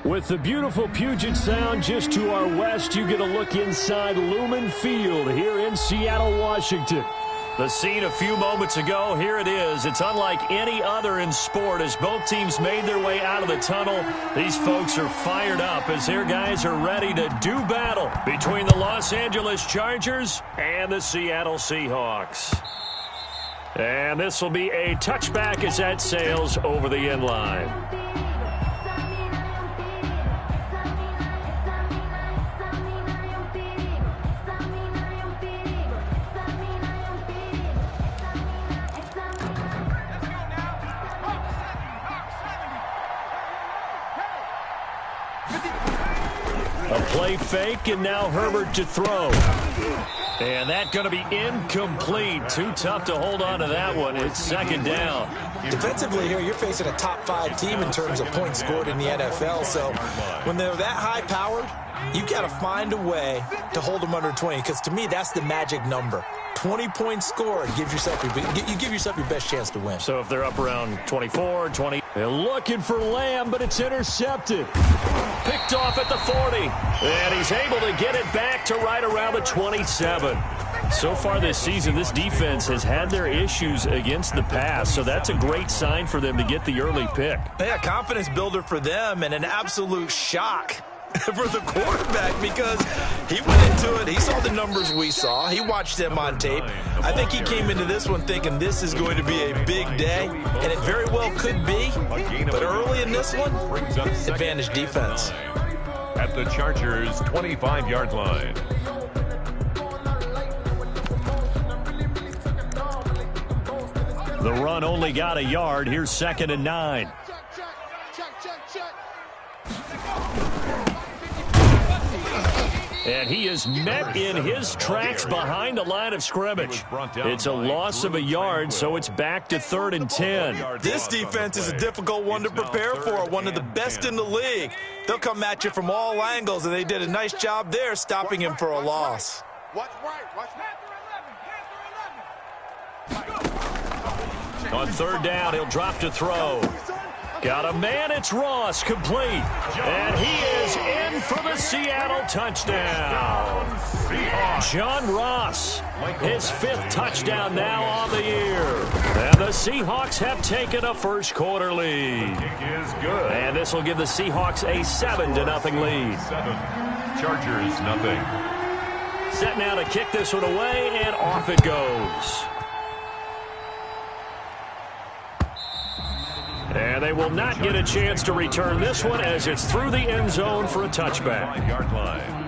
With the beautiful Puget Sound just to our west, you get a look inside Lumen Field here in Seattle, Washington. The scene a few moments ago, here it is. It's unlike any other in sport as both teams made their way out of the tunnel. These folks are fired up as their guys are ready to do battle between the Los Angeles Chargers and the Seattle Seahawks. And this will be a touchback as that sails over the end line. A play fake, and now Herbert to throw. And that's going to be incomplete. Too tough to hold on to that one. It's second down. Defensively here, you're facing a top-5 team in terms of points scored in the NFL. So when they're that high-powered, you've got to find a way to hold them under 20. Because to me, that's the magic number. 20 points scored gives yourself you give yourself your best chance to win. So if they're up around 24, 20, they're looking for Lamb, but it's intercepted. Picked off at the 40. And he's able to get it back to right around the 27. So far this season, this defense has had their issues against the pass, so that's a great sign for them to get the early pick. Yeah, confidence builder for them and an absolute shock for the quarterback because he went into it. He saw the numbers we saw. He watched them on tape. I think he came into this one thinking this is going to be a big day, and it very well could be. But early in this one, advantage defense. At the Chargers' 25-yard line. The run only got a yard. Here's 2nd and 9. And he is met in his tracks behind the line of scrimmage. It's a loss of a yard, so it's back to 3rd and 10. This defense is a difficult one to prepare for, one of the best in the league. They'll come at you from all angles, and they did a nice job there stopping him for a loss. Watch right, watch On 3rd down, he'll drop to throw. Got a man, it's Ross, complete. And he is in for the Seattle touchdown. John Ross, his 5th touchdown now on the year. And the Seahawks have taken a first-quarter lead. And this will give the Seahawks a 7-0 lead. 7. Chargers, nothing. Set now to kick this one away, and off it goes. And they will not get a chance to return this one as it's through the end zone for a touchback. 5-yard line.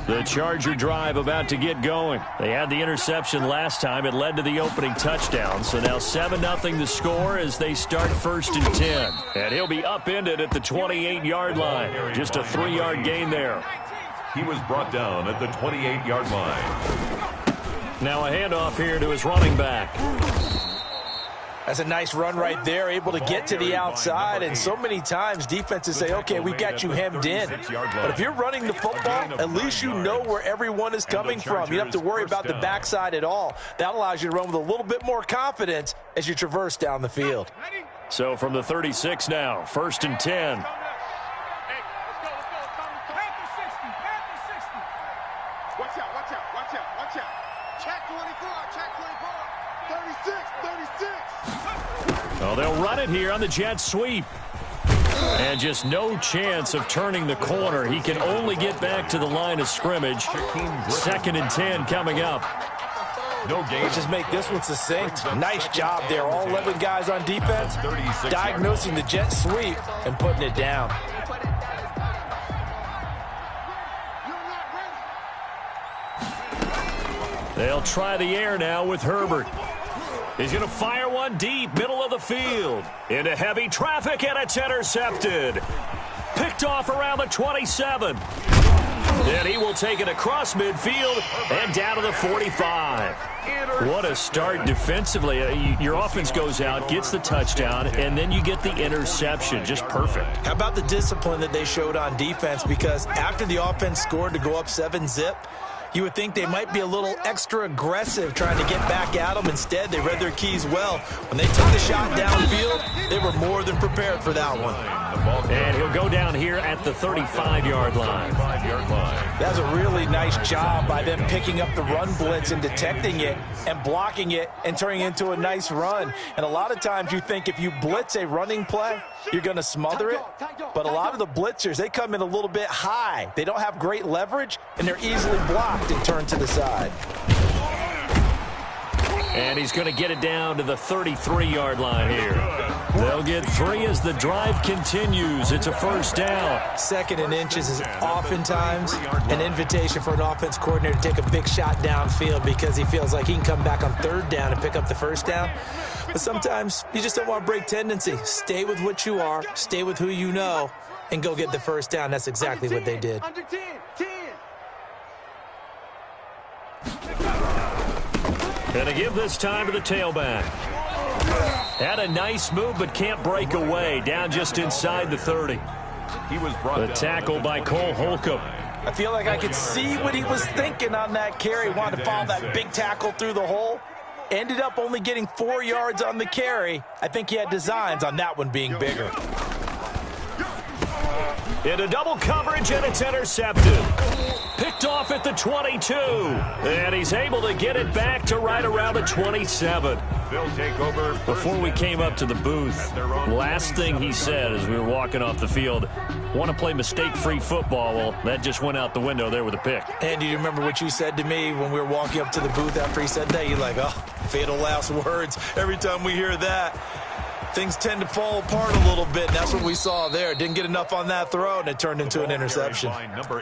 The Charger drive about to get going. They had the interception last time. It led to the opening touchdown. So now 7-0 the score as they start 1st and 10. And he'll be upended at the 28-yard line. Just a 3-yard gain there. He was brought down at the 28-yard line. Now a handoff here to his running back. That's a nice run right there, able to get to the outside. And so many times defenses say, okay, we got you hemmed in. But if you're running the football, at least you know where everyone is coming from. You don't have to worry about the backside at all. That allows you to run with a little bit more confidence as you traverse down the field. So from the 36 now, 1st and 10. Well, they'll run it here on the jet sweep. And just no chance of turning the corner. He can only get back to the line of scrimmage. 2nd and 10 coming up. No game. Let's just make this one succinct. Nice job there. All 11 guys on defense diagnosing the jet sweep and putting it down. They'll try the air now with Herbert. He's going to fire one deep, middle of the field. Into heavy traffic, and it's intercepted. Picked off around the 27. And he will take it across midfield and down to the 45. What a start defensively. Your offense goes out, gets the touchdown, and then you get the interception. Just perfect. How about the discipline that they showed on defense? Because after the offense scored to go up 7-0, You would think they might be a little extra aggressive trying to get back at them. Instead, they read their keys well. When they took the shot downfield, they were more than prepared for that one. And he'll go down here at the 35-yard line. That's a really nice job by them picking up the run blitz and detecting it and blocking it and turning it into a nice run. And a lot of times you think if you blitz a running play, you're going to smother it. But a lot of the blitzers, they come in a little bit high. They don't have great leverage, and they're easily blocked and turned to the side. And he's going to get it down to the 33-yard line here. They'll get 3 as the drive continues. It's a first down. 2nd and inches is oftentimes an invitation for an offense coordinator to take a big shot downfield because he feels like he can come back on 3rd down and pick up the first down. But sometimes you just don't want to break tendency. Stay with what you are, stay with who you know, and go get the first down. That's exactly what they did. And to give this time to the tailback. Had a nice move, but can't break away. Down just inside the 30. The tackle by Cole Holcomb. I feel like I could see what he was thinking on that carry. Wanted to follow that big tackle through the hole. Ended up only getting 4 yards on the carry. I think he had designs on that one being bigger. Into double coverage, and it's intercepted. Picked off at the 22. And he's able to get it back to right around the 27. They'll take over. Before we came up to the booth, last thing he said as we were walking off the field, want to play mistake-free football. Well, that just went out the window there with a pick. And do you remember what you said to me when we were walking up to the booth after he said that? You're like, oh, fatal last words. Every time we hear that, things tend to fall apart a little bit, and that's what we saw there. Didn't get enough on that throw, and it turned into an interception.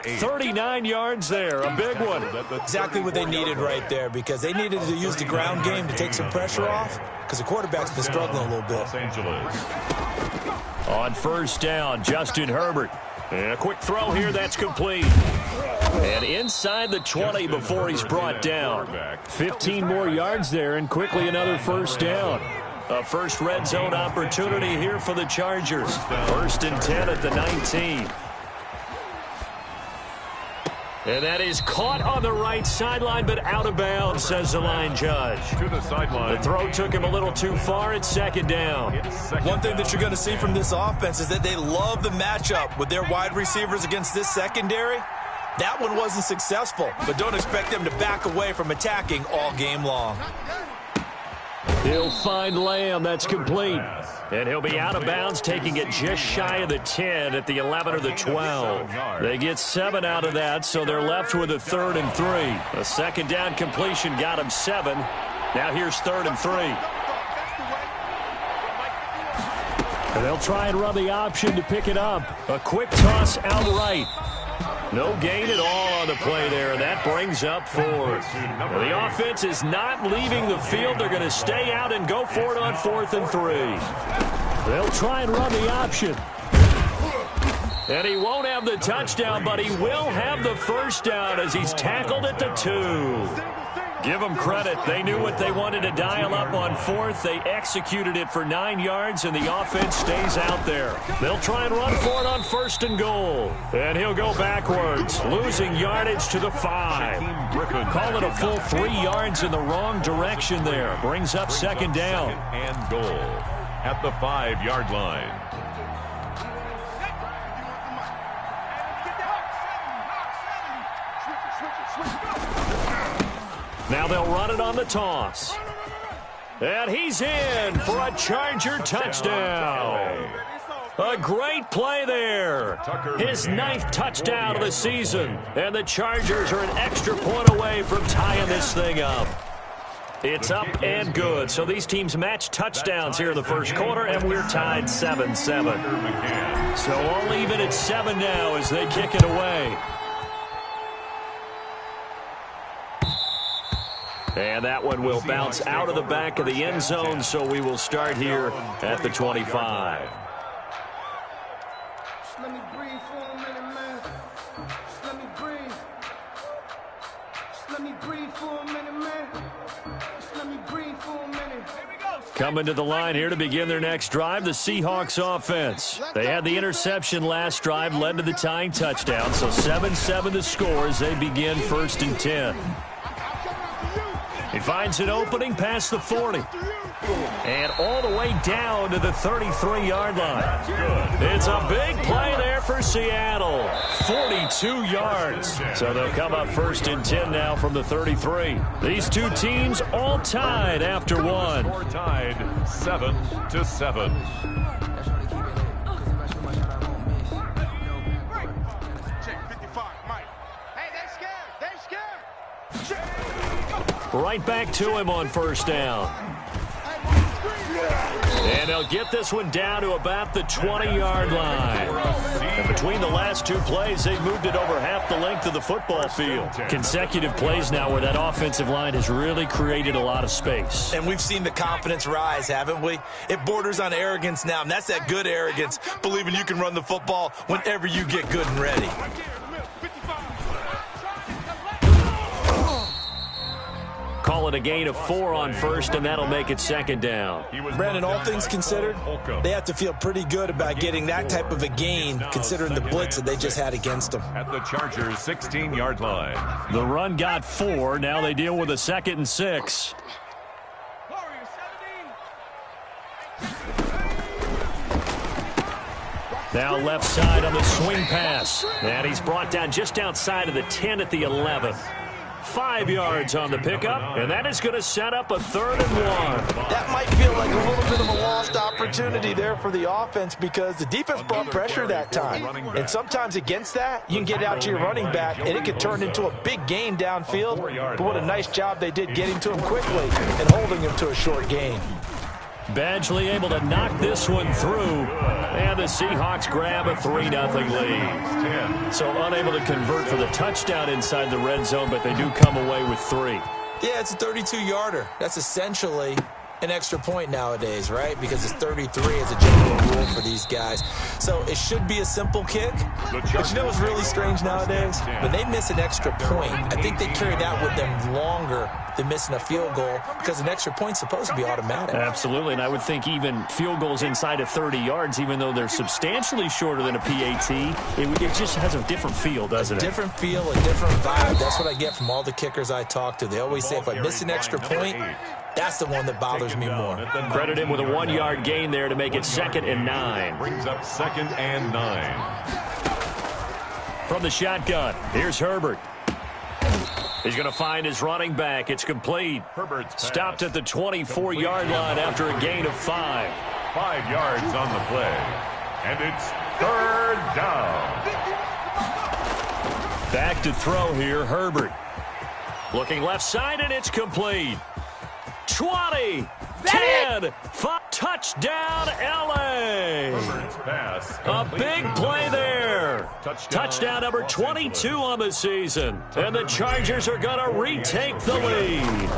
39 yards there, a big one. Exactly what they needed right there, because they needed to use the ground game to take some pressure off, because the quarterback's been struggling a little bit. Los Angeles. On first down, Justin Herbert. And a quick throw here, that's complete. And inside the 20 before he's brought down. 15 more yards there, and quickly another first down. A first red zone opportunity here for the Chargers. 1st and 10 at the 19. And that is caught on the right sideline, but out of bounds, says the line judge. To the sideline. The throw took him a little too far. It's 2nd down. One thing that you're going to see from this offense is that they love the matchup with their wide receivers against this secondary. That one wasn't successful, but don't expect them to back away from attacking all game long. He'll find Lamb. That's complete. And he'll be out of bounds, taking it just shy of the 10 at the 11 or the 12. They get 7 out of that, so they're left with a 3rd and 3. A 2nd down completion got him 7. Now here's 3rd and 3. And they'll try and run the option to pick it up. A quick toss outright. No gain at all on the play there. That brings up 4th. The offense is not leaving the field. They're going to stay out and go for it on 4th and 3. They'll try and run the option. And he won't have the touchdown, but he will have the first down as he's tackled at the 2. Give them credit. They knew what they wanted to dial up on 4th. They executed it for 9 yards, and the offense stays out there. They'll try and run for it on 1st and goal. And he'll go backwards, losing yardage to the 5. Call it a full 3 yards in the wrong direction there. Brings up 2nd down. And goal at the 5-yard line. Now they'll run it on the toss. And he's in for a Charger touchdown. A great play there. His 9th touchdown of the season. And the Chargers are an extra point away from tying this thing up. It's up and good. So these teams match touchdowns here in the first quarter, and we're tied 7-7. So all even at 7 now as they kick it away. And that one will bounce out of the back of the end zone, so we will start here at the 25. Just let me breathe for a minute, man. Just let me breathe. Just let me breathe for a minute, man. Just let me breathe for a minute. Here we go. Coming to the line here to begin their next drive, the Seahawks offense. They had the interception last drive, led to the tying touchdown, so 7-7 the score as they begin 1st and 10. He finds an opening past the 40. And all the way down to the 33-yard line. It's a big play there for Seattle. 42 yards. So they'll come up 1st and 10 now from the 33. These two teams all tied after one. Score tied 7-7. Right back to him on 1st down. And they'll get this one down to about the 20-yard line. And between the last two plays, they've moved it over half the length of the football field. Consecutive plays now where that offensive line has really created a lot of space. And we've seen the confidence rise, haven't we? It borders on arrogance now, and that's that good arrogance, believing you can run the football whenever you get good and ready. Call it a gain of 4 on 1st, and that'll make it 2nd down. Brandon, all things considered, they have to feel pretty good about getting that type of a gain, considering the blitz that they just had against them. At the Chargers' 16-yard line. The run got 4. Now they deal with a 2nd and 6. Now left side on the swing pass. And he's brought down just outside of the 10 at the 11th. 5 yards on the pickup, and that is going to set up a 3rd and 1. That might feel like a little bit of a lost opportunity there for the offense because the defense brought pressure that time. And sometimes against that, you can get out to your running back, and it could turn into a big gain downfield. But what a nice job they did getting to him quickly and holding him to a short gain. Badgley able to knock this one through, and the Seahawks grab a 3-0 lead. So unable to convert for the touchdown inside the red zone, but they do come away with 3. Yeah, it's a 32-yarder. That's essentially an extra point nowadays, right? Because it's 33 as a general rule for these guys. So it should be a simple kick. But you know what's really strange nowadays? When they miss an extra point, I think they carry that with them longer than missing a field goal because an extra point's supposed to be automatic. Absolutely, and I would think even field goals inside of 30 yards, even though they're substantially shorter than a PAT, it just has a different feel, doesn't it? Different feel, a different vibe. That's what I get from all the kickers I talk to. They always say if I miss an extra point, that's the one that bothers me more. Credit him with a 1-yard gain there to make it 2nd and 9. Brings up 2nd and 9. From the shotgun, here's Herbert. He's going to find his running back. It's complete. Herbert's stopped at the 24-yard line after a gain of 5. 5 yards on the play. And it's 3rd down. Back to throw here, Herbert. Looking left side, and it's complete. 20, 10, 5, touchdown, L.A. A big play there. Touchdown number 22 on the season. And the Chargers are going to retake the lead.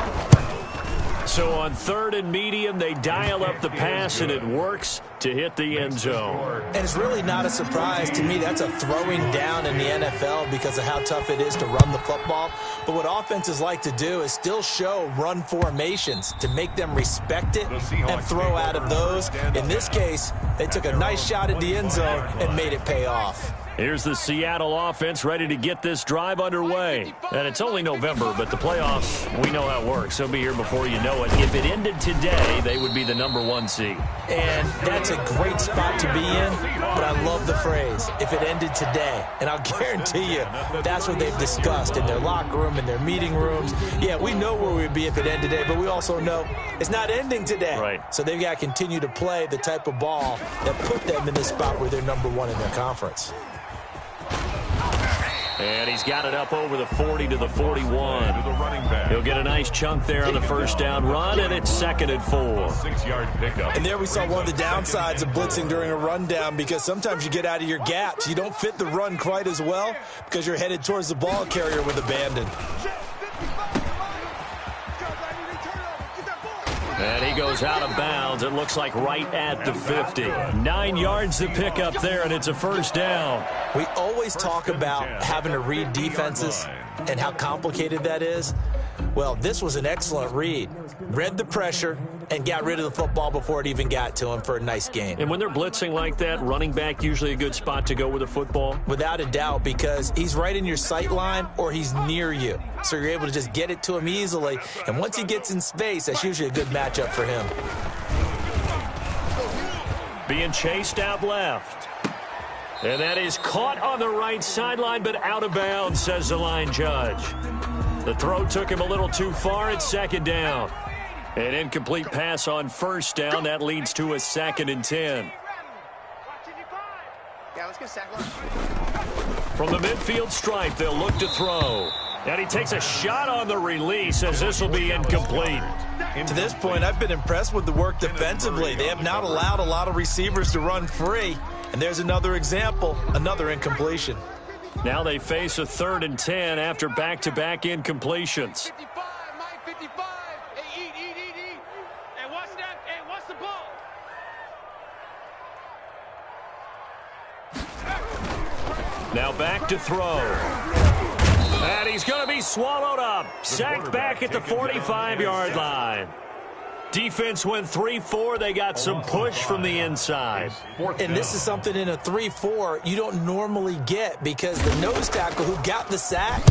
So on 3rd and medium, they dial up the pass, and it works to hit the end zone. And it's really not a surprise to me. That's a throwing down in the NFL because of how tough it is to run the football. But what offenses like to do is still show run formations to make them respect it and throw out of those. In this case, they took a nice shot at the end zone and made it pay off. Here's the Seattle offense ready to get this drive underway. And it's only November, but the playoffs, we know how it works. They'll be here before you know it. If it ended today, they would be the number 1 seed. And that's a great spot to be in, but I love the phrase, if it ended today. And I'll guarantee you, that's what they've discussed in their locker room, in their meeting rooms. Yeah, we know where we'd be if it ended today, but we also know it's not ending today. Right. So they've got to continue to play the type of ball that put them in this spot where they're number 1 in their conference. And he's got it up over the 40 to the 41. He'll get a nice chunk there on the 1st down run, and it's 2nd and 4. 6-yard pickup. And there we saw one of the downsides of blitzing during a rundown because sometimes you get out of your gaps. You don't fit the run quite as well because you're headed towards the ball carrier with abandon. And he goes out of bounds. It looks like right at the 50. 9 yards to pick up there, and it's a 1st down. We always talk about having to read defenses and how complicated that is. Well, this was an excellent read. Read the pressure, and got rid of the football before it even got to him for a nice gain. And when they're blitzing like that, running back usually a good spot to go with the football? Without a doubt, because he's right in your sight line or he's near you. So you're able to just get it to him easily. And once he gets in space, that's usually a good matchup for him. Being chased out left. And that is caught on the right sideline, but out of bounds, says the line judge. The throw took him a little too far. It's second down. An incomplete pass on first down. That leads to a 2nd and 10. From the midfield stripe, they'll look to throw. And he takes a shot on the release as this will be incomplete. To this point, I've been impressed with the work defensively. They have not allowed a lot of receivers to run free. And there's another example, another incompletion. Now they face a 3rd and 10 after back-to-back incompletions. 55, Mike, 55. Hey, eat. Hey, watch that. Hey, watch the ball. Now back to throw. And he's going to be swallowed up. Sacked back at the 45-yard line. Defense went 3-4. They got some push from the inside. And this is something in a 3-4 you don't normally get because the nose tackle who got the sack,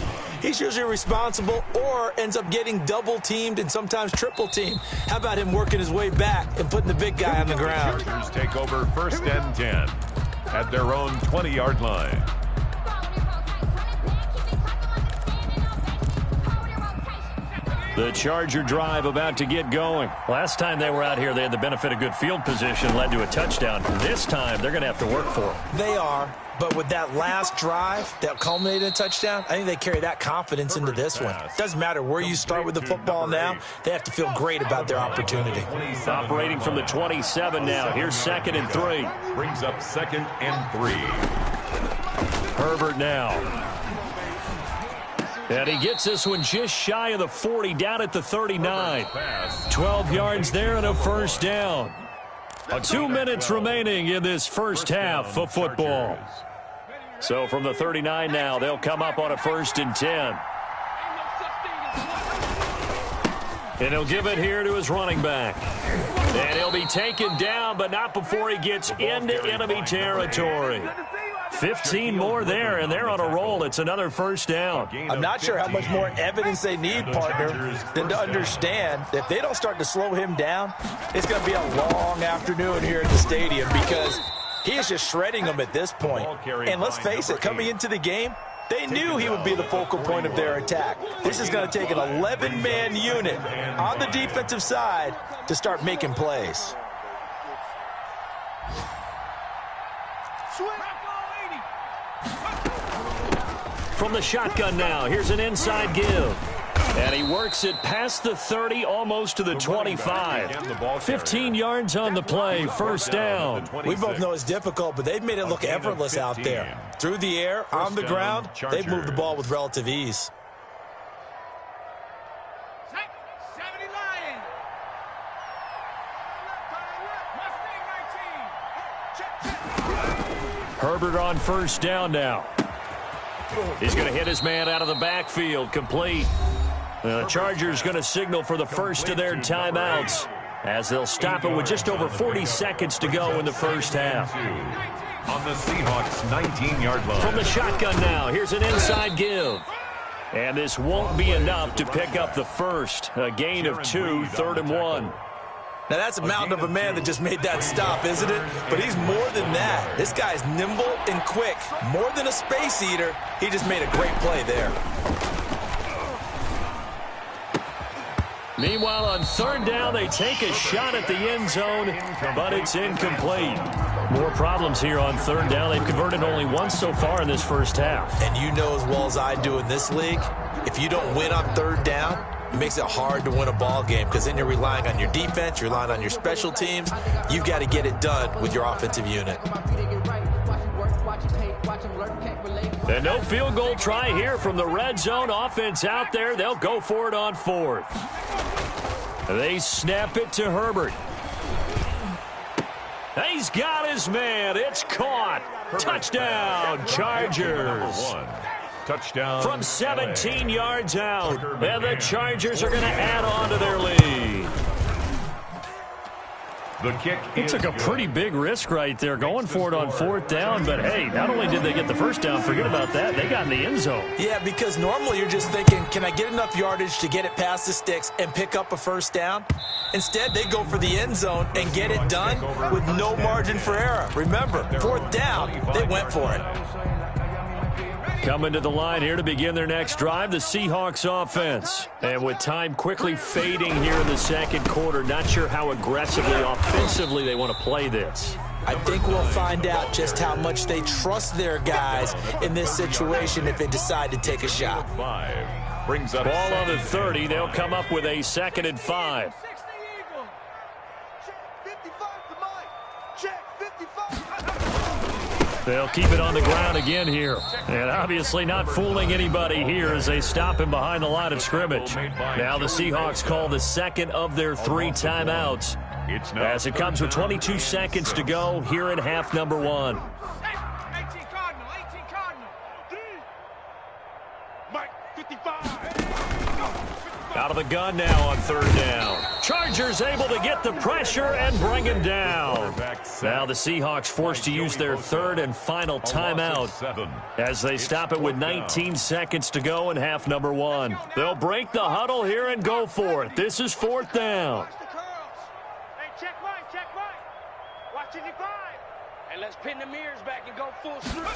he's usually responsible or ends up getting double-teamed and sometimes triple-teamed. How about him working his way back and putting the big guy on the ground? Chargers take over 1st and 10 at their own 20-yard line. The Charger drive about to get going. Last time they were out here, they had the benefit of good field position, led to a touchdown. This time, they're going to have to work for it. They are, but with that last drive that culminated in a touchdown, I think they carry that confidence into this one. Doesn't matter where you start with the football now, they have to feel great about their opportunity. Operating from the 27 now. Here's 2nd and 3. Brings up 2nd and 3. Herbert now. And he gets this one just shy of the 40, down at the 39. 12 yards there and a first down. 2 minutes remaining in this first half of football. So from the 39 now, they'll come up on a 1st and 10. And he'll give it here to his running back. And he'll be taken down, but not before he gets into enemy territory. 15 more there, and they're on a roll. It's another first down. I'm not sure how much more evidence they need, partner, than to understand that if they don't start to slow him down, it's going to be a long afternoon here at the stadium because he is just shredding them at this point. And let's face it, coming into the game, they knew he would be the focal point of their attack. This is going to take an 11-man unit on the defensive side to start making plays. From the shotgun now, here's an inside give. And he works it past the 30, almost to the 25. 15 yards on the play, first down. We both know it's difficult, but they've made it look effortless out there. Through the air, on the ground, they've moved the ball with relative ease. Herbert on first down now. He's going to hit his man out of the backfield, complete. The Chargers going to signal for the first of their timeouts as they'll stop it with just over 40 seconds to go in the first half. On the Seahawks 19-yard line. From the shotgun now, here's an inside give. And this won't be enough to pick up the first. A gain of 2, 3rd and 1. Now, that's a mountain of a man that just made that stop, isn't it? But he's more than that. This guy's nimble and quick. More than a space eater, he just made a great play there. Meanwhile, on 3rd down, they take a shot at the end zone, but it's incomplete. More problems here on 3rd down. They've converted only once so far in this first half. And you know as well as I do in this league, if you don't win on 3rd down, it makes it hard to win a ball game because then you're relying on your defense, you're relying on your special teams. You've got to get it done with your offensive unit. And no field goal try here from the red zone offense out there. They'll go for it on 4th. They snap it to Herbert. He's got his man. It's caught. Touchdown, Chargers. Touchdown. From 17 yards out. And the Chargers are going to add on to their lead. The kick He took a pretty big risk right there going for it on 4th down, but hey, not only did they get the first down, forget about that, they got in the end zone. Yeah, because normally you're just thinking, can I get enough yardage to get it past the sticks and pick up a first down? Instead, they go for the end zone and get it done with no margin for error. Remember, 4th down, they went for it. Coming to the line here to begin their next drive, the Seahawks offense. And with time quickly fading here in the second quarter, not sure how aggressively, offensively they want to play this. I think we'll find out just how much they trust their guys in this situation if they decide to take a shot. Brings up ball on the 30. They'll come up with a 2nd and 5. They'll keep it on the ground again here. And obviously not fooling anybody here as they stop him behind the line of scrimmage. Now the Seahawks call the second of their 3 timeouts as it comes with 22 seconds to go here in half number 1. 18 Cardinal, 18 Cardinal. 3. Mike, 55. Out of the gun now on 3rd down. Chargers able to get the pressure and bring him down. Now the Seahawks forced to use their 3rd and final timeout as they stop it with 19 seconds to go in half number 1. They'll break the huddle here and go for it. This is 4th down. Hey, check right, check right. Watch it, 5. And let's pin the mirrors back and go full strip.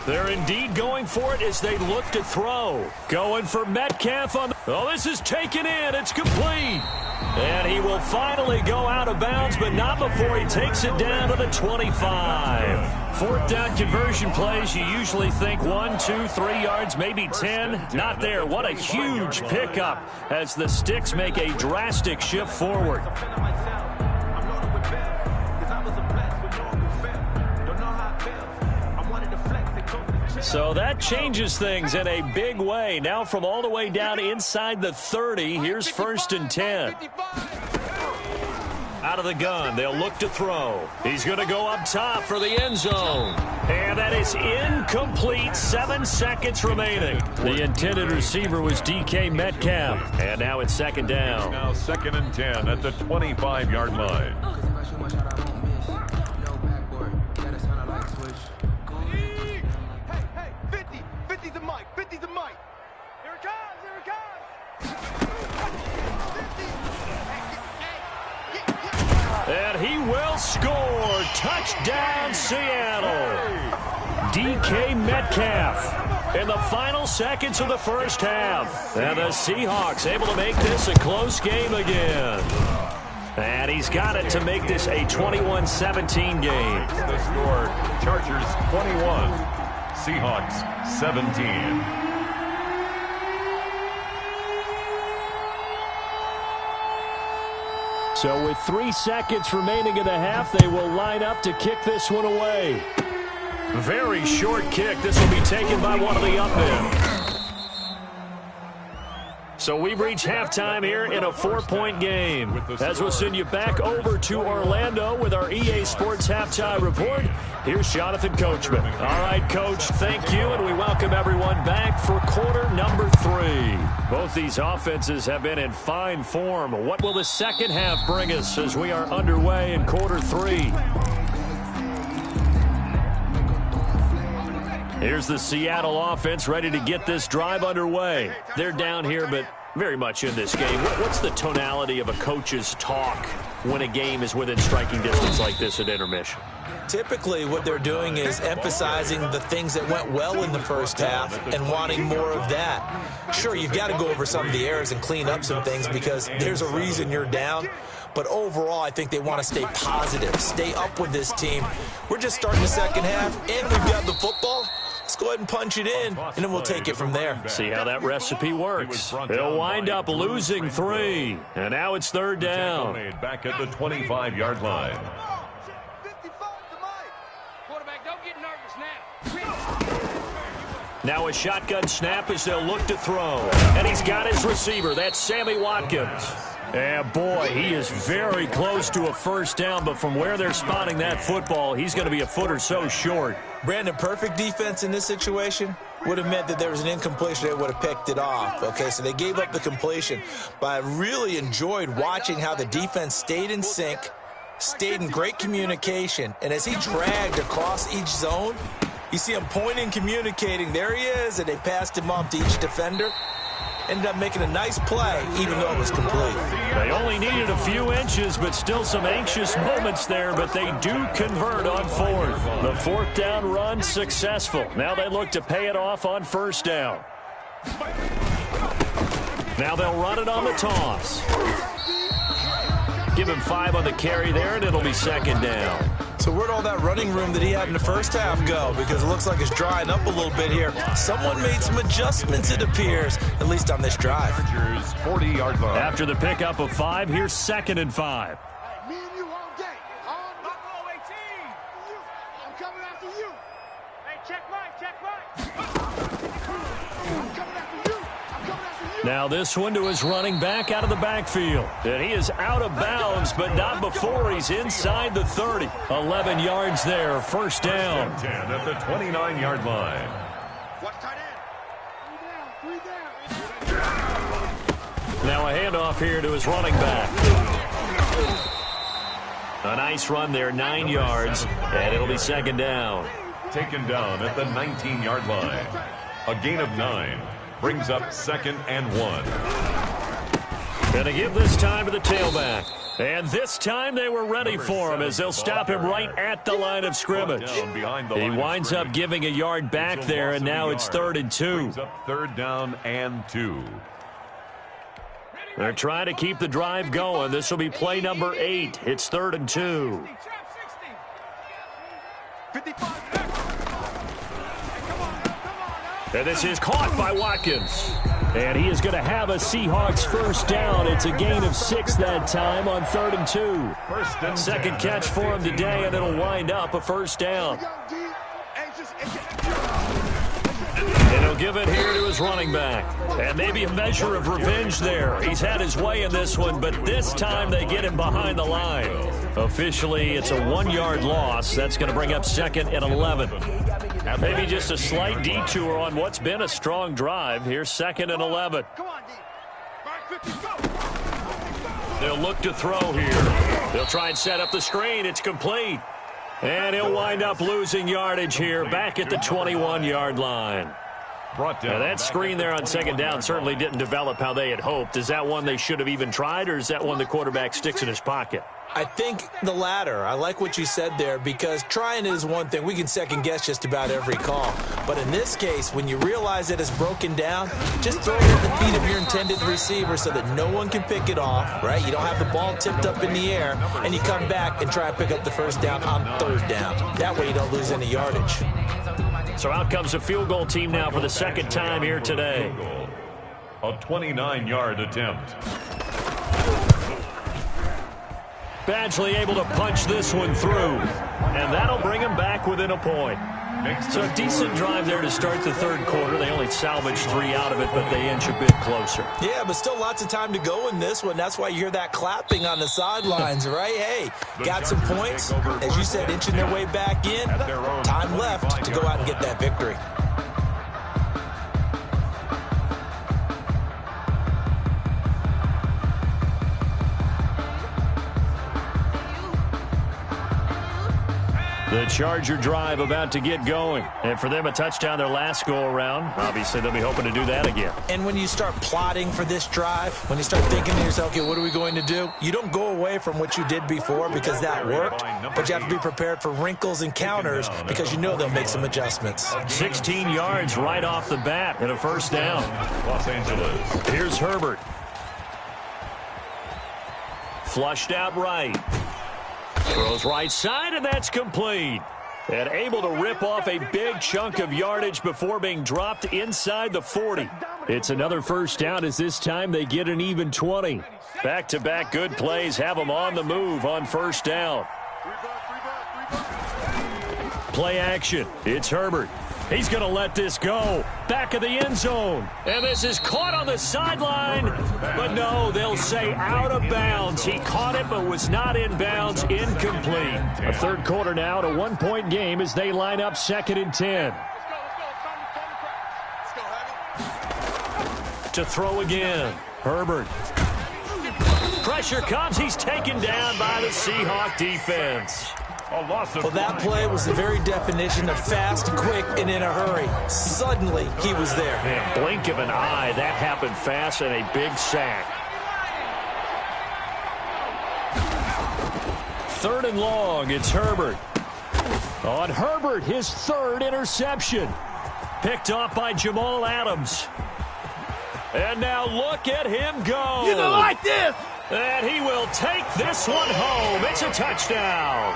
They're indeed going for it as they look to throw. Going for Metcalf on the... Oh, this is taken in. It's complete. And he will finally go out of bounds, but not before he takes it down to the 25. 4th down conversion plays, you usually think 1, 2, 3 yards, maybe 10. Not there. What a huge pickup as the Sticks make a drastic shift forward. So that changes things in a big way. Now from all the way down inside the 30, here's 1st and 10. Out of the gun, they'll look to throw. He's going to go up top for the end zone. And that is incomplete. 7 seconds remaining. The intended receiver was DK Metcalf. And now it's 2nd down. Now 2nd and 10 at the 25-yard line. And he will score. Touchdown, Seattle. DK Metcalf in the final seconds of the first half. And the Seahawks able to make this a close game again. And he's got it to make this a 21-17 game. The score, Chargers 21, Seahawks 17. So with 3 seconds remaining in the half, they will line up to kick this one away. Very short kick. This will be taken by one of the up men. So we've reached halftime here in a 4-point game. As we'll send you back over to Orlando with our EA Sports Halftime Report, here's Jonathan Coachman. All right, Coach, thank you, and we welcome everyone back for quarter number 3. Both these offenses have been in fine form. What will the second half bring us as we are underway in quarter 3? Here's the Seattle offense ready to get this drive underway. They're down here, but very much in this game. What's the tonality of a coach's talk when a game is within striking distance like this at intermission? Typically, what they're doing is emphasizing the things that went well in the first half and wanting more of that. Sure, you've got to go over some of the errors and clean up some things because there's a reason you're down. But overall, I think they want to stay positive, stay up with this team. We're just starting the second half, and we've got the football. Let's go ahead and punch it in, and then we'll take it from there. See how that recipe works. They'll wind up losing 3, and now it's 3rd down. Back at the 25-yard line. Quarterback, don't get nervous now. Now a shotgun snap as they'll look to throw. And he's got his receiver. That's Sammy Watkins. And boy, he is very close to a first down, but from where they're spotting that football, he's going to be a foot or so short. Brandon, perfect defense in this situation would have meant that there was an incompletion. They would have picked it off. Okay, so they gave up the completion. But I really enjoyed watching how the defense stayed in sync, stayed in great communication. And as he dragged across each zone, you see him pointing, communicating. There he is, and they passed him off to each defender. Ended up making a nice play, even though it was complete. They only needed a few inches, but still some anxious moments there, but they do convert on fourth. The fourth down run successful. Now they look to pay it off on first down. Now they'll run it on the toss. Give him 5 on the carry there, and it'll be second down. So where'd all that running room that he had in the first half go? Because it looks like it's drying up a little bit here. Someone made some adjustments, it appears, at least on this drive. 40-yard line. After the pickup of 5, here's 2nd and 5. Me and you all day. Buffalo 18. I'm coming after you. Hey, check right. I'm coming after you. Now this one to his running back out of the backfield. And he is out of bounds, but not before he's inside the 30. 11 yards there, first down. 10 at the 29-yard line. Watch tight end. 3 down. Now a handoff here to his running back. A nice run there, 9 yards, and it'll be second down. Taken down at the 19-yard line. A gain of 9. Brings up 2nd and 1. Gonna give this time to the tailback. And this time they were ready for him as they'll stop him right at the line of scrimmage. He winds up giving a yard back there, and now it's 3rd and 2. Brings up 3rd down and 2. They're trying to keep the drive going. This will be play number 8. It's 3rd and 2. 55. And this is caught by Watkins. And he is going to have a Seahawks first down. It's a gain of 6 that time on 3rd and 2. Second catch for him today, and it'll wind up a first down. And he'll give it here to his running back. And maybe a measure of revenge there. He's had his way in this one, but this time they get him behind the line. Officially, it's a 1-yard loss. That's going to bring up 2nd and 11. Maybe just a slight detour on what's been a strong drive. Here's 2nd and 11. They'll look to throw here. They'll try and set up the screen. It's complete. And he'll wind up losing yardage here back at the 21-yard line. Now that screen there on second down certainly didn't develop how they had hoped. Is that one they should have even tried, or is that one the quarterback sticks in his pocket? I think the latter. I like what you said there, because trying is one thing. We can second-guess just about every call. But in this case, when you realize that it's broken down, just throw it at the feet of your intended receiver so that no one can pick it off, right? You don't have the ball tipped up in the air, and you come back and try to pick up the first down on 3rd down. That way you don't lose any yardage. So out comes a field goal team now for the second time here today. A 29-yard attempt. Badgley able to punch this one through, and that'll bring him back within a point. So a decent drive there to start the 3rd quarter. They only salvaged 3 out of it, but they inch a bit closer. Yeah, but still lots of time to go in this one. That's why you hear that clapping on the sidelines, right? Hey, got some points. As you said, inching their way back in. Time left to go out and get that victory. The Charger drive about to get going. And for them, a touchdown their last go-around. Obviously, they'll be hoping to do that again. And when you start plotting for this drive, when you start thinking to yourself, okay, what are we going to do? You don't go away from what you did before because that worked, but you have to be prepared for wrinkles and counters because you know they'll make some adjustments. 16 yards right off the bat and a first down. Los Angeles. Here's Herbert. Flushed out right. Throws right side, and that's complete. And able to rip off a big chunk of yardage before being dropped inside the 40. It's another first down as this time they get an even 20. Back-to-back good plays have them on the move on first down. Play action. It's Herbert. He's going to let this go. Back of the end zone. And this is caught on the sideline. But no, they'll say out of bounds. He caught it but was not in bounds. Incomplete. A 3rd quarter now, a 1-point game as they line up 2nd and 10. To throw again. Herbert. Pressure comes. He's taken down by the Seahawk defense. Well, that play was the very definition of fast, quick, and in a hurry. Suddenly, he was there. Man, blink of an eye, that happened fast, and a big sack. 3rd and long, it's Herbert. On Herbert, his 3rd interception. Picked off by Jamal Adams. And now look at him go. You don't like this. And he will take this one home. It's a touchdown.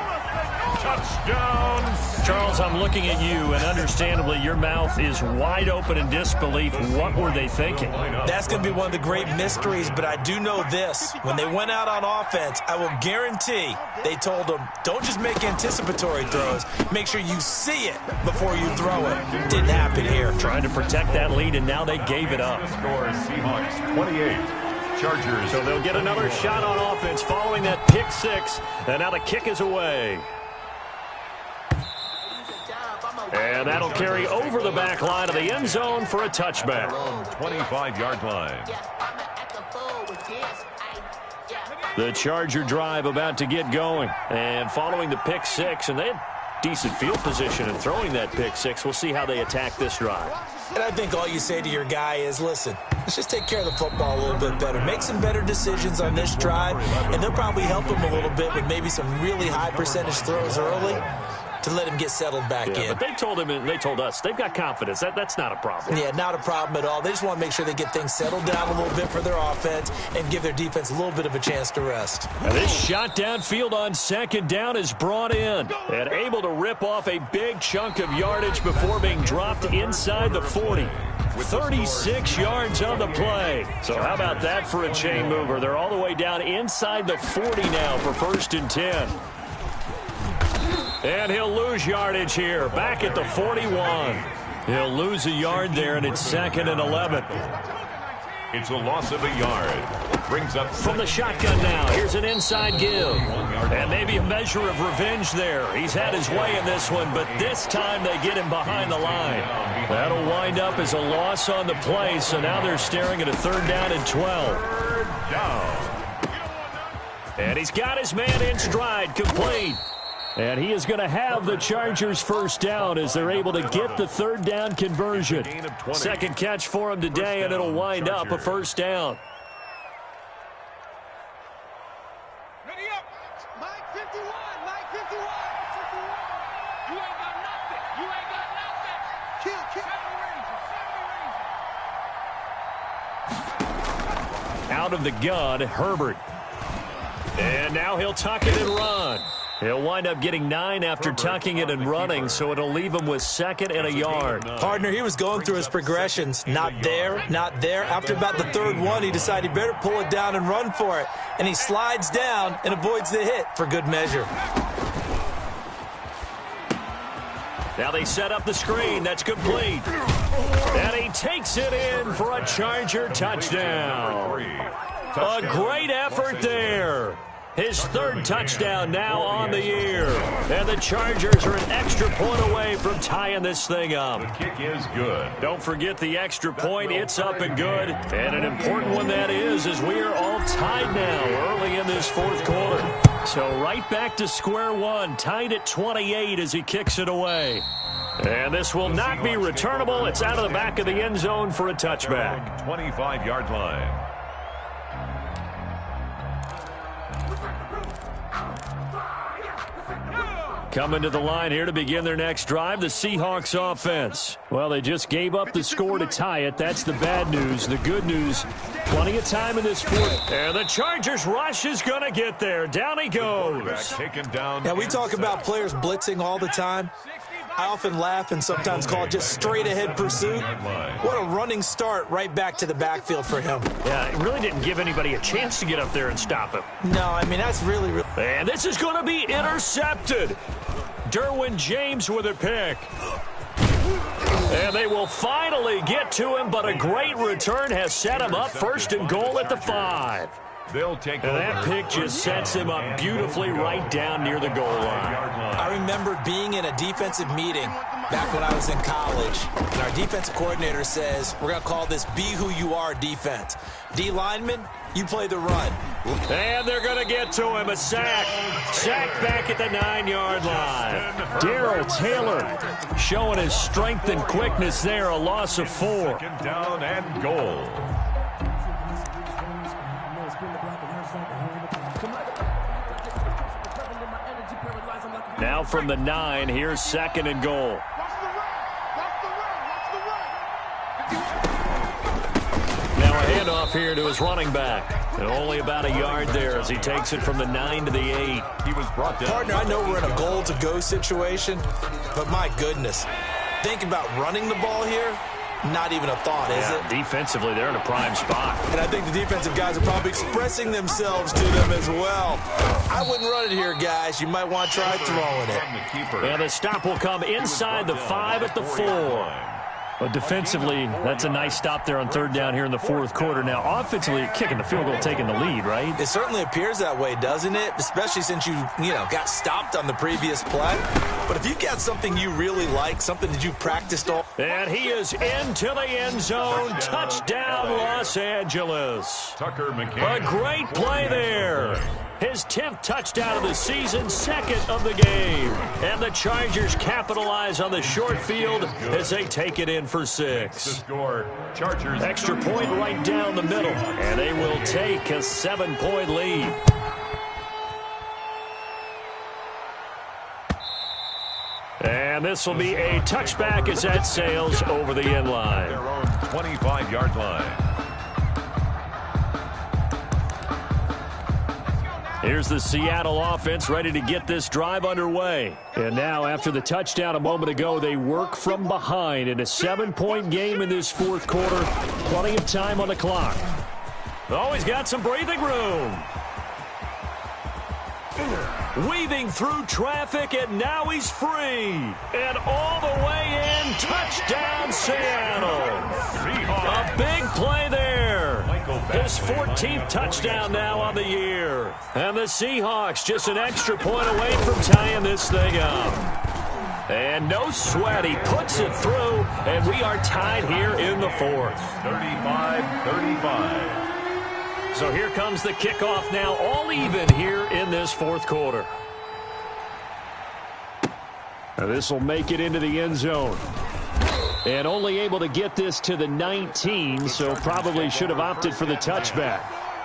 Touchdown. Charles, I'm looking at you, and understandably, your mouth is wide open in disbelief. What were they thinking? That's going to be one of the great mysteries, but I do know this. When they went out on offense, I will guarantee they told them, don't just make anticipatory throws. Make sure you see it before you throw it. Didn't happen here. Trying to protect that lead, and now they gave it up. Score Seahawks 28. Chargers. So they'll get another shot on offense following that pick 6, and now the kick is away. And that'll carry over the back line of the end zone for a touchback. 25-yard line. The Charger drive about to get going. And following the pick 6, and they had decent field position in throwing that pick 6. We'll see how they attack this drive. And I think all you say to your guy is, listen, let's just take care of the football a little bit better. Make some better decisions on this drive, and they'll probably help him a little bit with maybe some really high percentage throws early to let him get settled back in. But they told him and they told us they've got confidence. That's not a problem. Yeah, not a problem at all. They just want to make sure they get things settled down a little bit for their offense and give their defense a little bit of a chance to rest. And this shot downfield on 2nd down is brought in and able to rip off a big chunk of yardage before being dropped inside the 40. 36 yards on the play. So how about that for a chain mover? They're all the way down inside the 40 now for 1st and 10. And he'll lose yardage here, back at the 41. He'll lose a yard there, and it's 2nd and 11. It's a loss of a yard. Brings up from the shotgun now. Here's an inside give. And maybe a measure of revenge there. He's had his way in this one, but this time they get him behind the line. That'll wind up as a loss on the play, so now they're staring at a 3rd down and 12. 3rd down. And he's got his man in stride, complete. And he is going to have the Chargers 1st down as they're able to get the 3rd down conversion. 2nd catch for him today, and it'll wind up a 1st down. Ready up. Mike 51. Mike 51. You ain't got nothing. You ain't got nothing. Kill. Out of the gun, Herbert. And now he'll tuck it and run. He'll wind up getting 9 after tucking it and running, so it'll leave him with 2nd and a yard. Partner, he was going through his progressions. Not there, not there. After about the 3rd one, he decided he better pull it down and run for it. And he slides down and avoids the hit for good measure. Now they set up the screen. That's complete. And he takes it in for a Charger touchdown. A great effort there. His 3rd touchdown now on the year. And the Chargers are an extra point away from tying this thing up. The kick is good. Don't forget the extra point. It's up and good. And an important one that is, as we are all tied now early in this 4th quarter. So right back to square one, tied at 28 as he kicks it away. And this will not be returnable. It's out of the back of the end zone for a touchback. 25-yard line. Coming to the line here to begin their next drive, the Seahawks offense. Well, they just gave up the score to tie it. That's the bad news. The good news, plenty of time in this 4th. And the Chargers rush is going to get there. Down he goes. Now, we talk about players blitzing all the time. I often laugh and sometimes call it just straight-ahead pursuit. What a running start right back to the backfield for him. Yeah, it really didn't give anybody a chance to get up there and stop him. No, I mean, that's really... And this is going to be intercepted. Derwin James with a pick. And they will finally get to him, but a great return has set him up 1st and goal at the 5. They'll take and that pick just sets him up beautifully right down near the goal line. I remember being in a defensive meeting, back when I was in college, and our defensive coordinator says, we're going to call this be who you are defense. D lineman, you play the run. And they're going to get to him. A sack. Sack back at the 9-yard line. Darrell Taylor showing his strength and quickness there. A loss of 4. Second down and goal. Now from the 9, here's 2nd and goal. Now a handoff here to his running back. And only about a yard there as he takes it from the 9 to the 8. He was brought down. Partner, I know we're in a goal-to-go situation, but my goodness, think about running the ball here. Not even a thought, is it? Defensively, they're in a prime spot. And I think the defensive guys are probably expressing themselves to them as well. I wouldn't run it here, guys. You might want to try throwing it. And the stop will come inside the 5 at the 4. But defensively, that's a nice stop there on 3rd down here in the 4th quarter. Now, offensively, kicking the field goal, taking the lead, right? It certainly appears that way, doesn't it? Especially since you got stopped on the previous play. But if you've got something you really like, something that you practiced all... And he is into the end zone. Touchdown, Los Angeles. Tucker McCann. A great play there. His 10th touchdown of the season, 2nd of the game. And the Chargers capitalize on the short field as they take it in for 6. The score, Chargers. Extra point right down the middle. And they will take a 7-point lead. And this will be a touchback as that sails over the end line. Their own 25-yard line. Here's the Seattle offense ready to get this drive underway. And now, after the touchdown a moment ago, they work from behind in a 7-point game in this 4th quarter. Plenty of time on the clock. Oh, he's got some breathing room. Weaving through traffic, and now he's free. And all the way in, touchdown Seattle. A big play there. His 14th touchdown now on the year. And the Seahawks just an extra point away from tying this thing up. And no sweat, he puts it through, and we are tied here in the 4th. 35-35. So here comes the kickoff now, all even here in this 4th quarter. This will make it into the end zone. And only able to get this to the 19, so probably should have opted for the touchback.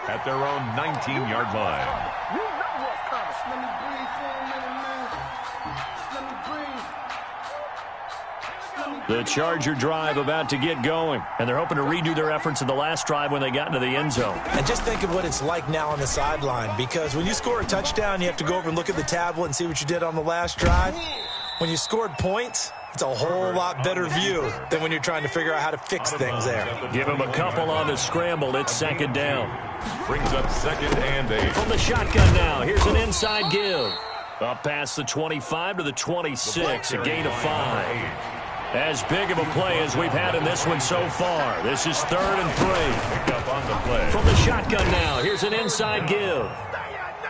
At their own 19-yard line. You know what's coming. Let me breathe for a minute, man. Let me breathe. The Charger drive about to get going, and they're hoping to redo their efforts in the last drive when they got into the end zone. And just think of what it's like now on the sideline, because when you score a touchdown, you have to go over and look at the tablet and see what you did on the last drive. When you scored points, it's a whole lot better view than when you're trying to figure out how to fix things there. Give him a couple on the scramble. It's 2nd down. Brings up 2nd and 8. From the shotgun now, here's an inside give. Up past the 25 to the 26, a gain of 5. As big of a play as we've had in this one so far. This is 3rd and 3. Picked up on the play. From the shotgun now, here's an inside give.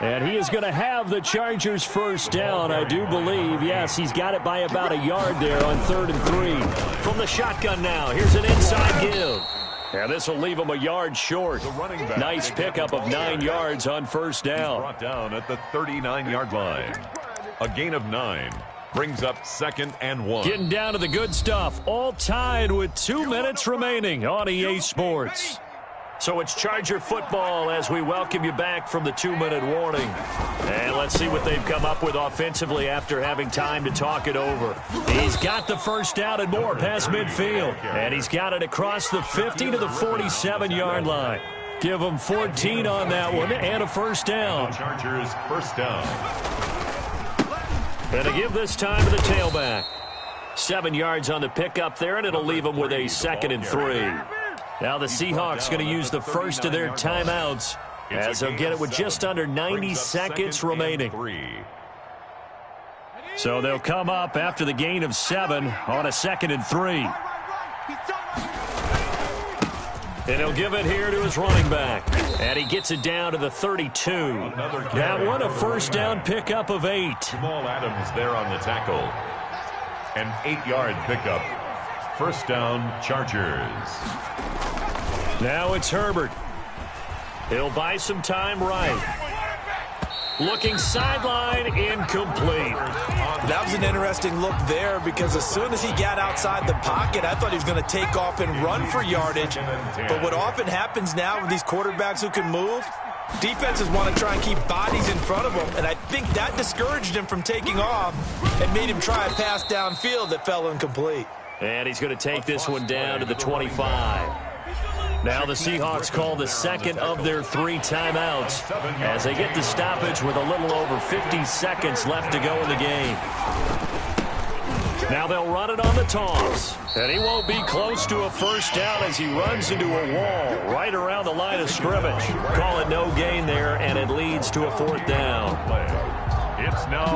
And he is going to have the Chargers first down, I do believe. Yes, he's got it by about a yard there on 3rd and 3. From the shotgun now, here's an inside give. And this will leave him a yard short. Nice pickup of 9 yards on first down. Brought down at the 39-yard line. A gain of 9. Brings up 2nd and 1. Getting down to the good stuff. All tied with 2 minutes remaining on EA Sports. So it's Charger football as we welcome you back from the 2-minute warning. And let's see what they've come up with offensively after having time to talk it over. He's got the first down and more past midfield. And he's got it across the 50 to the 47-yard line. Give him 14 on that one and a first down. Chargers first down. And to give this time to the tailback. 7 yards on the pickup there, and it'll leave him with a 2nd and 3. Now the Seahawks going to use the first of their timeouts as they'll get it with just under 90 seconds remaining. So they'll come up after the gain of 7 on a 2nd and 3. And he'll give it here to his running back. And he gets it down to the 32. That one a first down pickup of 8. Jamal Adams there on the tackle. An 8-yard pickup. First down, Chargers. Now it's Herbert. He'll buy some time right. Looking sideline, incomplete. That was an interesting look there because as soon as he got outside the pocket, I thought he was going to take off and run for yardage. But what often happens now with these quarterbacks who can move, defenses want to try and keep bodies in front of them, and I think that discouraged him from taking off and made him try a pass downfield that fell incomplete. And he's going to take this one down to the 25. Now the Seahawks call the second of their 3 timeouts as they get the stoppage with a little over 50 seconds left to go in the game. Now they'll run it on the toss. And he won't be close to a first down as he runs into a wall right around the line of scrimmage. Call it no gain there, and it leads to a 4th down.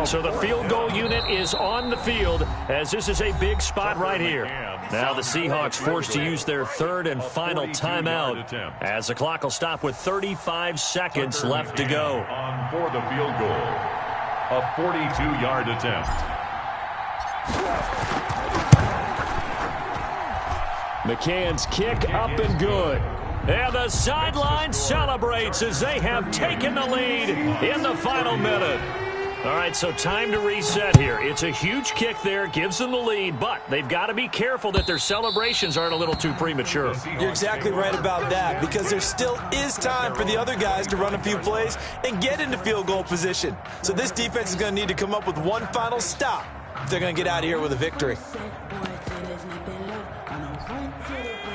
So the field goal unit is on the field as this is a big spot right here. Now the Seahawks forced to use their 3rd and final timeout as the clock will stop with 35 seconds left to go. On for the field goal. A 42-yard attempt. McCann's kick up and good. And the sideline celebrates as they have taken the lead in the final minute. All right, so time to reset here. It's a huge kick there, gives them the lead, but they've got to be careful that their celebrations aren't a little too premature. You're exactly right about that because there still is time for the other guys to run a few plays and get into field goal position. So this defense is going to need to come up with one final stop if they're going to get out of here with a victory.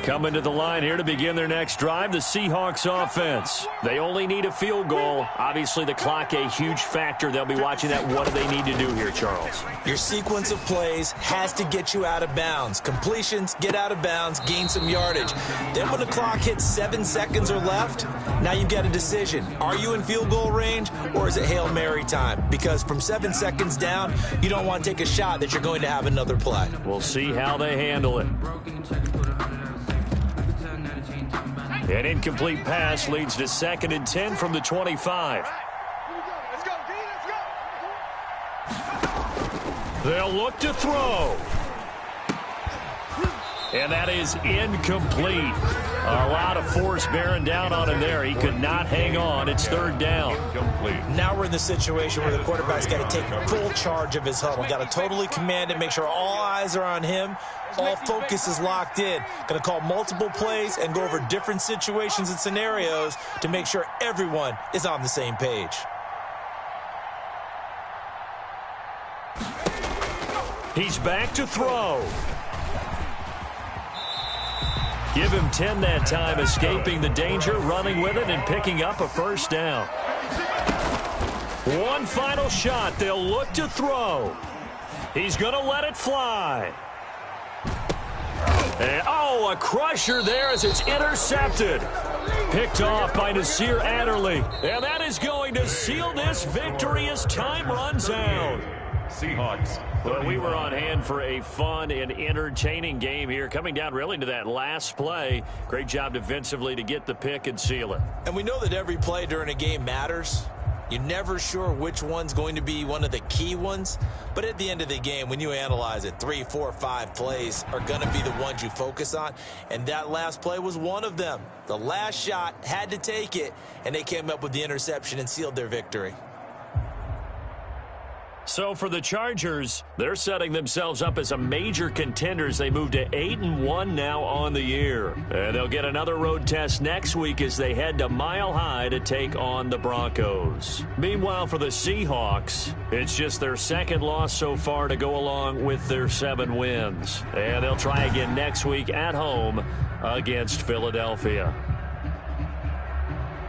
Coming to the line here to begin their next drive, the Seahawks offense. They only need a field goal. Obviously, the clock a huge factor. They'll be watching that. What do they need to do here, Charles? Your sequence of plays has to get you out of bounds. Completions, get out of bounds, gain some yardage. Then when the clock hits 7 seconds or left, now you've got a decision. Are you in field goal range or is it Hail Mary time? Because from 7 seconds down, you don't want to take a shot that you're going to have another play. We'll see how they handle it. An incomplete pass leads to 2nd and 10 from the 25. Let's go, D, let's go. They'll look to throw. And that is incomplete. A lot of force bearing down on him there. He could not hang on. It's 3rd down. Now we're in the situation where the quarterback's got to take full charge of his huddle. Got to totally command it, make sure all eyes are on him. All focus is locked in. Going to call multiple plays and go over different situations and scenarios to make sure everyone is on the same page. He's back to throw. Give him 10 that time, escaping the danger, running with it, and picking up a first down. One final shot. They'll look to throw. He's going to let it fly. And, oh, a crusher there as it's intercepted. Picked off by Nasir Adderley. And that is going to seal this victory as time runs out. Seahawks. Well, we were on hand for a fun and entertaining game here. Coming down really to that last play. Great job defensively to get the pick and seal it. And we know that every play during a game matters. You're never sure which one's going to be one of the key ones. But at the end of the game, when you analyze it, 3, 4, 5 plays are going to be the ones you focus on. And that last play was one of them. The last shot had to take it, and they came up with the interception and sealed their victory. So for the Chargers, they're setting themselves up as a major contender as they move to 8-1 now on the year. And they'll get another road test next week as they head to Mile High to take on the Broncos. Meanwhile, for the Seahawks, it's just their 2nd loss so far to go along with their 7 wins. And they'll try again next week at home against Philadelphia.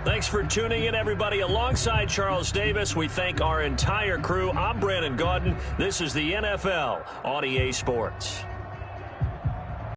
Thanks for tuning in, everybody. Alongside Charles Davis, we thank our entire crew. I'm Brandon Gaudin. This is the NFL on EA Sports.